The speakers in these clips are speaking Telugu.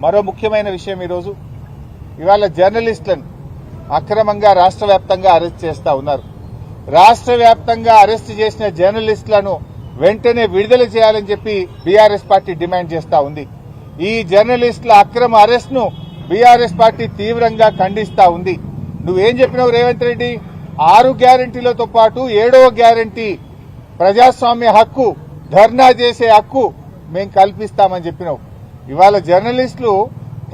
మరో ముఖ్యమైన విషయం ఇవాళ జర్నలిస్టులను అక్రమంగా రాష్ట్ర వ్యాప్తంగా అరెస్ట్ చేస్తా ఉన్నారు. రాష్ట్ర వ్యాప్తంగా అరెస్ట్ చేసిన జర్నలిస్టులను వెంటనే విడుదల చేయాలని చెప్పి బీఆర్ఎస్ పార్టీ డిమాండ్ చేస్తా ఉంది. ఈ జర్నలిస్టుల అక్రమ అరెస్ట్ ను బీఆర్ఎస్ పార్టీ తీవ్రంగా ఖండిస్తా ఉంది. నువ్వేం చెప్పినావు రేవంత్ రెడ్డి? 6 గ్యారెంటీలతో పాటు 7వ గ్యారెంటీ ప్రజాస్వామ్య హక్కు, ధర్నా చేసే హక్కు మేము కల్పిస్తామని చెప్పినావు. ఇవాళ జర్నలిస్టులు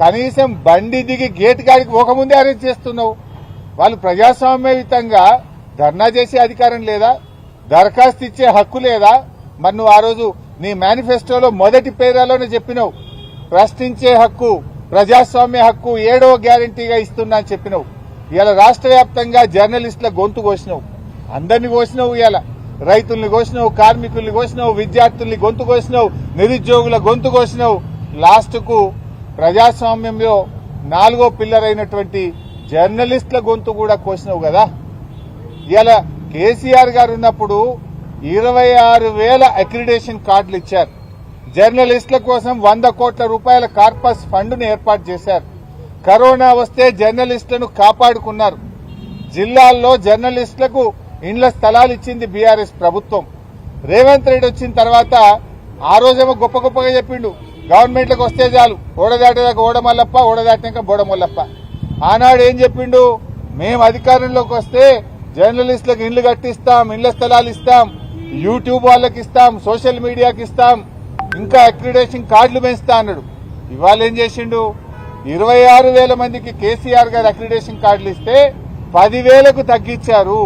కనీసం బండి దిగి గేట్ కాడికి పోకముందే అరెస్ట్ చేస్తున్నావు. వాళ్ళు ప్రజాస్వామ్యయుతంగా ధర్నా చేసే అధికారం లేదా? దరఖాస్తు ఇచ్చే హక్కు లేదా? మరి నువ్వు ఆ రోజు నీ మేనిఫెస్టోలో మొదటి పేరాలోనే చెప్పినావు, ప్రశ్నించే హక్కు, ప్రజాస్వామ్య హక్కు 7వ గ్యారెంటీగా ఇస్తున్నా అని చెప్పినావు. ఇవాళ రాష్ట్ర వ్యాప్తంగా జర్నలిస్టుల గొంతు కోసినావు, అందరినీ కోసినావు. ఇవాళ రైతుల్ని కోసినావు, కార్మికుల్ని కోసినావు, విద్యార్థుల్ని గొంతు కోసినావు, నిరుద్యోగుల గొంతు కోసినావు. లాస్ట్ కు ప్రజాస్వామ్యంలో 4వ పిల్లర్ అయినటువంటి జర్నలిస్టుల గొంతు కూడా కోసినావు కదా. ఇవాళ కేసీఆర్ గారు ఉన్నప్పుడు 26,000 అక్రిడేషన్ కార్డులు ఇచ్చారు. జర్నలిస్టుల కోసం 100 కోట్ల రూపాయల కార్పస్ ఫండ్ను ఏర్పాటు చేశారు. కరోనా వస్తే జర్నలిస్టులను కాపాడుకున్నారు. జిల్లాల్లో జర్నలిస్టులకు ఇండ్ల స్థలాలు ఇచ్చింది బీఆర్ఎస్ ప్రభుత్వం. రేవంత్ రెడ్డి వచ్చిన తర్వాత ఆ రోజేమో గొప్ప గొప్పగా చెప్పిండు, గవర్నమెంట్లకు వస్తే చాలు, ఓడదాటేదాకా ఓడమల్లప్ప, ఓడదాటినాక బోడమల్లప్ప. ఆనాడు ఏం చెప్పిండు? మేము అధికారంలోకి వస్తే జర్నలిస్టులకు ఇండ్లు కట్టిస్తాం, ఇండ్ల స్థలాలు ఇస్తాం, యూట్యూబ్ వాళ్ళకి ఇస్తాం, సోషల్ మీడియాకి ఇస్తాం, ఇంకా అక్రిడేషన్ కార్డులు పెంచుతా అన్నాడు. ఇవాళ ఏం చేసిండు? 26,000 మందికి కేసీఆర్ గారు అక్రిడేషన్ కార్డులు ఇస్తే 10,000కు తగ్గించారు.